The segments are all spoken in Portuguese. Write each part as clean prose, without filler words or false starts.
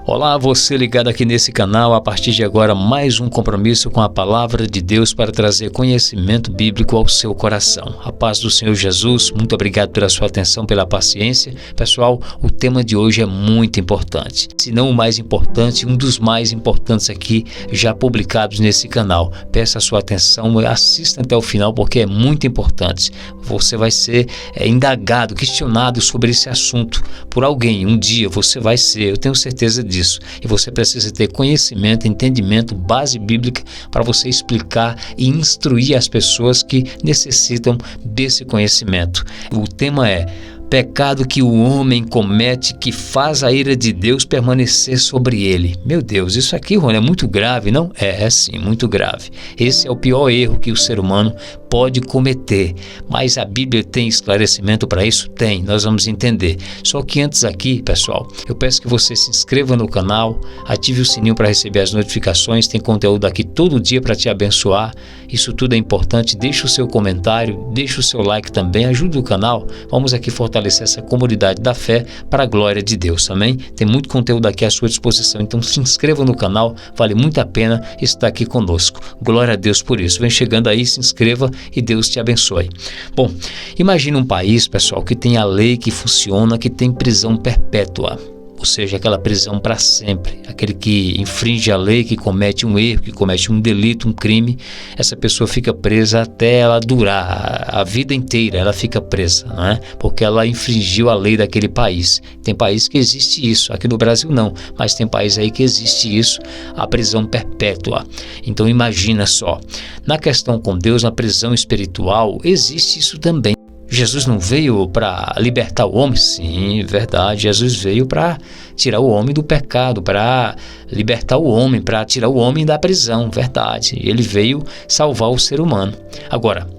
Olá, você ligado aqui nesse canal. A partir de agora, mais um compromisso com a Palavra de Deus para trazer conhecimento bíblico ao seu coração. A paz do Senhor Jesus, muito obrigado pela sua atenção, pela paciência. Pessoal, o tema de hoje é muito importante. Se não o mais importante, um dos mais importantes aqui, já publicados nesse canal. Peço a sua atenção, assista até o final porque é muito importante. Você vai ser indagado, questionado sobre esse assunto por alguém. Um dia você vai ser, eu tenho certeza disso. E você precisa ter conhecimento, entendimento, base bíblica para você explicar e instruir as pessoas que necessitam desse conhecimento. O tema é pecado que o homem comete que faz a ira de Deus permanecer sobre ele. Meu Deus, isso aqui, Rony, é muito grave, não? É sim, muito grave. Esse é o pior erro que o ser humano pode cometer. Mas a Bíblia tem esclarecimento para isso? Tem, nós vamos entender. Só que antes aqui, pessoal, eu peço que você se inscreva no canal, ative o sininho para receber as notificações, tem conteúdo aqui todo dia para te abençoar. Isso tudo é importante. Deixe o seu comentário, deixe o seu like também, ajude o canal. Vamos aqui fortalecer essa comunidade da fé para a glória de Deus, amém? Tem muito conteúdo aqui à sua disposição, então se inscreva no canal, vale muito a pena estar aqui conosco. Glória a Deus por isso. Vem chegando aí, se inscreva e Deus te abençoe. Bom, imagine um país, pessoal, que tem a lei que funciona, que tem prisão perpétua. Ou seja, aquela prisão para sempre. Aquele que infringe a lei, que comete um erro, que comete um delito, um crime, essa pessoa fica presa até ela durar. A vida inteira ela fica presa, não é? Porque ela infringiu a lei daquele país. Tem país que existe isso, aqui no Brasil não, mas tem país aí que existe isso, a prisão perpétua. Então imagina só, na questão com Deus, na prisão espiritual, existe isso também. Jesus não veio para libertar o homem? Sim, verdade. Jesus veio para tirar o homem do pecado, para libertar o homem, para tirar o homem da prisão, verdade. Ele veio salvar o ser humano. Agora,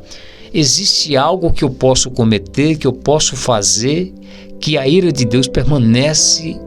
existe algo que eu posso cometer, que eu posso fazer, que a ira de Deus permanece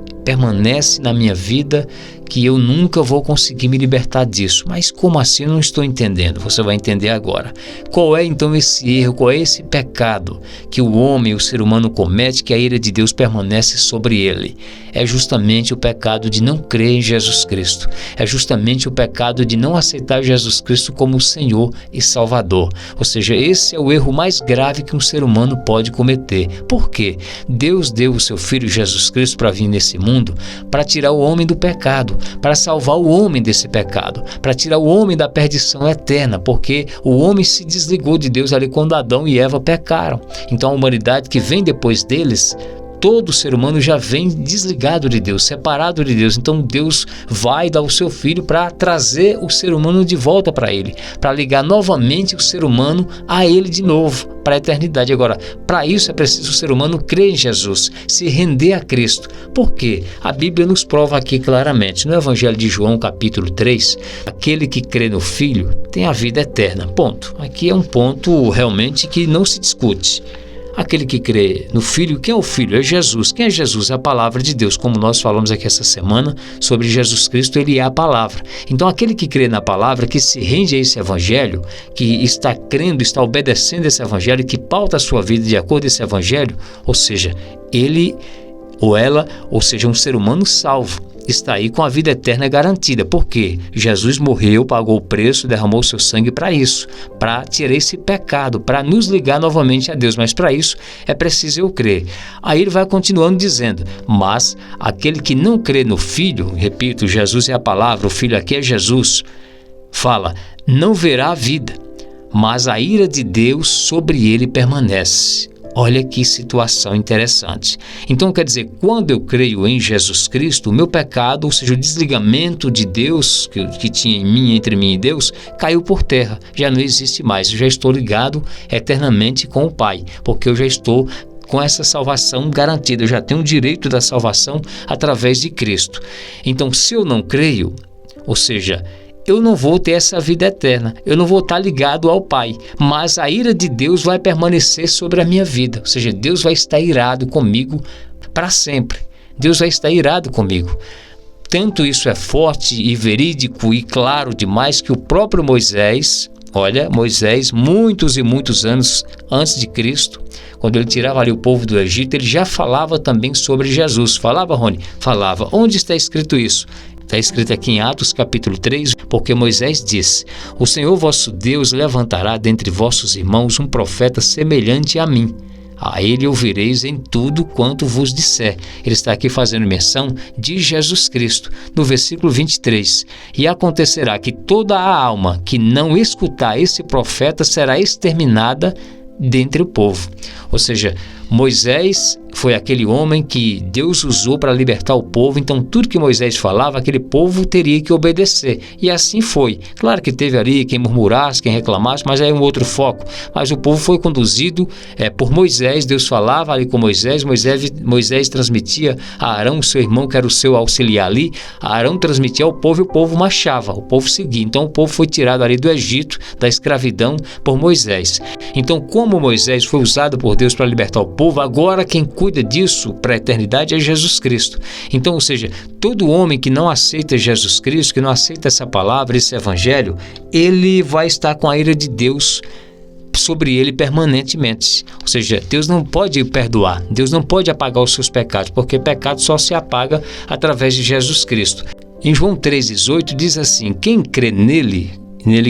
na minha vida, que eu nunca vou conseguir me libertar disso. Mas como assim? Eu não estou entendendo. Você vai entender agora. Qual é então esse erro, qual é esse pecado que o homem, o ser humano comete, que a ira de Deus permanece sobre ele? É justamente o pecado de não crer em Jesus Cristo. É justamente o pecado de não aceitar Jesus Cristo como Senhor e Salvador. Ou seja, esse é o erro mais grave que um ser humano pode cometer. Por quê? Deus deu o seu Filho Jesus Cristo para vir nesse mundo para tirar o homem do pecado, para salvar o homem desse pecado, para tirar o homem da perdição eterna, porque o homem se desligou de Deus ali quando Adão e Eva pecaram. Então a humanidade que vem depois deles, todo ser humano já vem desligado de Deus, separado de Deus. Então Deus vai dar o seu Filho para trazer o ser humano de volta para Ele, para ligar novamente o ser humano a Ele de novo, para a eternidade. Agora, para isso é preciso o ser humano crer em Jesus, se render a Cristo. Por quê? A Bíblia nos prova aqui claramente, no Evangelho de João, capítulo 3, aquele que crê no Filho tem a vida eterna. Ponto. Aqui é um ponto realmente que não se discute. Aquele que crê no Filho, quem é o Filho? É Jesus. Quem é Jesus? É a Palavra de Deus. Como nós falamos aqui essa semana sobre Jesus Cristo, Ele é a Palavra. Então aquele que crê na Palavra, que se rende a esse Evangelho, que está crendo, está obedecendo esse Evangelho, que pauta a sua vida de acordo com esse Evangelho, ou seja, ele ou ela, ou seja, um ser humano salvo, está aí com a vida eterna garantida. Por quê? Jesus morreu, pagou o preço, derramou seu sangue para isso, para tirar esse pecado, para nos ligar novamente a Deus. Mas para isso é preciso eu crer. Aí ele vai continuando dizendo, mas aquele que não crê no Filho, repito, Jesus é a palavra, o Filho aqui é Jesus, fala, não verá a vida, mas a ira de Deus sobre ele permanece. Olha que situação interessante. Então, quer dizer, quando eu creio em Jesus Cristo, o meu pecado, ou seja, o desligamento de Deus que tinha em mim, entre mim e Deus, caiu por terra. Já não existe mais. Eu já estou ligado eternamente com o Pai, porque eu já estou com essa salvação garantida. Eu já tenho o direito da salvação através de Cristo. Então, se eu não creio, ou seja, eu não vou ter essa vida eterna, eu não vou estar ligado ao Pai, mas a ira de Deus vai permanecer sobre a minha vida, ou seja, Deus vai estar irado comigo para sempre, Deus vai estar irado comigo. Tanto isso é forte e verídico e claro demais que o próprio Moisés, Olha, Moisés, muitos e muitos anos antes de Cristo, quando ele tirava ali o povo do Egito, ele já falava também sobre Jesus. Falava, Rony? Falava. Onde está escrito isso? Está escrito aqui em Atos capítulo 3, porque Moisés disse: o Senhor vosso Deus levantará dentre vossos irmãos um profeta semelhante a mim. A ele ouvireis em tudo quanto vos disser. Ele está aqui fazendo menção de Jesus Cristo, no versículo 23. E acontecerá que toda a alma que não escutar esse profeta será exterminada dentre o povo. Ou seja, Moisés foi aquele homem que Deus usou para libertar o povo, então tudo que Moisés falava, aquele povo teria que obedecer. E assim foi. Claro que teve ali quem murmurasse, quem reclamasse, mas é um outro foco. Mas o povo foi conduzido por Moisés, Deus falava ali com Moisés, Moisés transmitia a Arão, seu irmão, que era o seu auxiliar ali, Arão transmitia ao povo e o povo marchava, o povo seguia. Então o povo foi tirado ali do Egito, da escravidão, por Moisés. Então, como Moisés foi usado por Deus para libertar o povo, agora quem cuida disso para a eternidade é Jesus Cristo. Então, ou seja, todo homem que não aceita Jesus Cristo, que não aceita essa palavra, esse evangelho, ele vai estar com a ira de Deus sobre ele permanentemente. Ou seja, Deus não pode perdoar, Deus não pode apagar os seus pecados, porque pecado só se apaga através de Jesus Cristo. Em João 3,18 diz assim: quem crê nele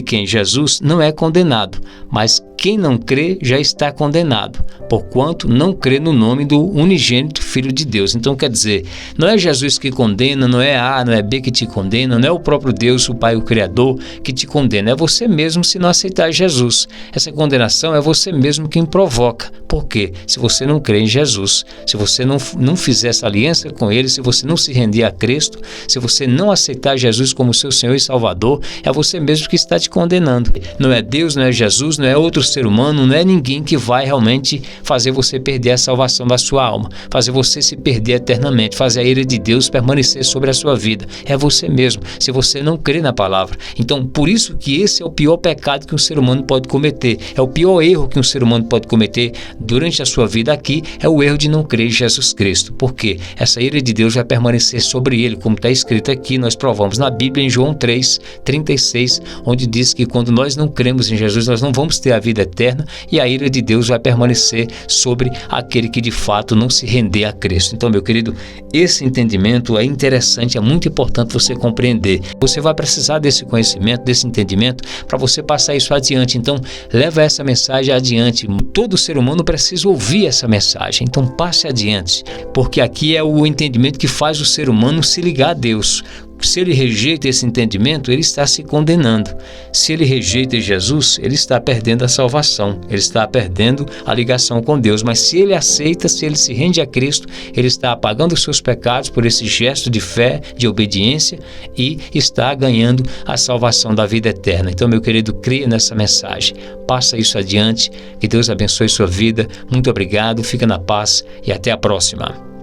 quem? Jesus, não é condenado, mas quem não crê já está condenado, porquanto não crê no nome do unigênito Filho de Deus. Então, quer dizer, não é Jesus que condena, não é A, não é B que te condena, não é o próprio Deus, o Pai, o Criador, que te condena, é você mesmo se não aceitar Jesus. Essa condenação é você mesmo quem provoca. Por quê? Se você não crê em Jesus, se você não fizer essa aliança com Ele, se você não se render a Cristo, se você não aceitar Jesus como seu Senhor e Salvador, é você mesmo que está te condenando. Não é Deus, não é Jesus, não é outro ser humano, não é ninguém que vai realmente fazer você perder a salvação da sua alma, fazer você se perder eternamente, fazer a ira de Deus permanecer sobre a sua vida. É você mesmo, se você não crê na palavra. Então, por isso que esse é o pior pecado que um ser humano pode cometer, é o pior erro que um ser humano pode cometer durante a sua vida aqui, é o erro de não crer em Jesus Cristo. Por quê? Essa ira de Deus vai permanecer sobre ele, como está escrito aqui, nós provamos na Bíblia em João 3:36, onde diz que quando nós não cremos em Jesus, nós não vamos ter a vida eterna e a ira de Deus vai permanecer sobre aquele que de fato não se render a Cristo. Então, meu querido, esse entendimento é interessante, é muito importante você compreender. Você vai precisar desse conhecimento, desse entendimento, para você passar isso adiante. Então, leva essa mensagem adiante. Todo ser humano precisa ouvir essa mensagem. Então, passe adiante, porque aqui é o entendimento que faz o ser humano se ligar a Deus. Se ele rejeita esse entendimento, ele está se condenando. Se ele rejeita Jesus, ele está perdendo a salvação, ele está perdendo a ligação com Deus. Mas se ele aceita, se ele se rende a Cristo, ele está apagando os seus pecados por esse gesto de fé, de obediência, e está ganhando a salvação da vida eterna. Então, meu querido, creia nessa mensagem. Passa isso adiante. Que Deus abençoe sua vida. Muito obrigado, fica na paz e até a próxima.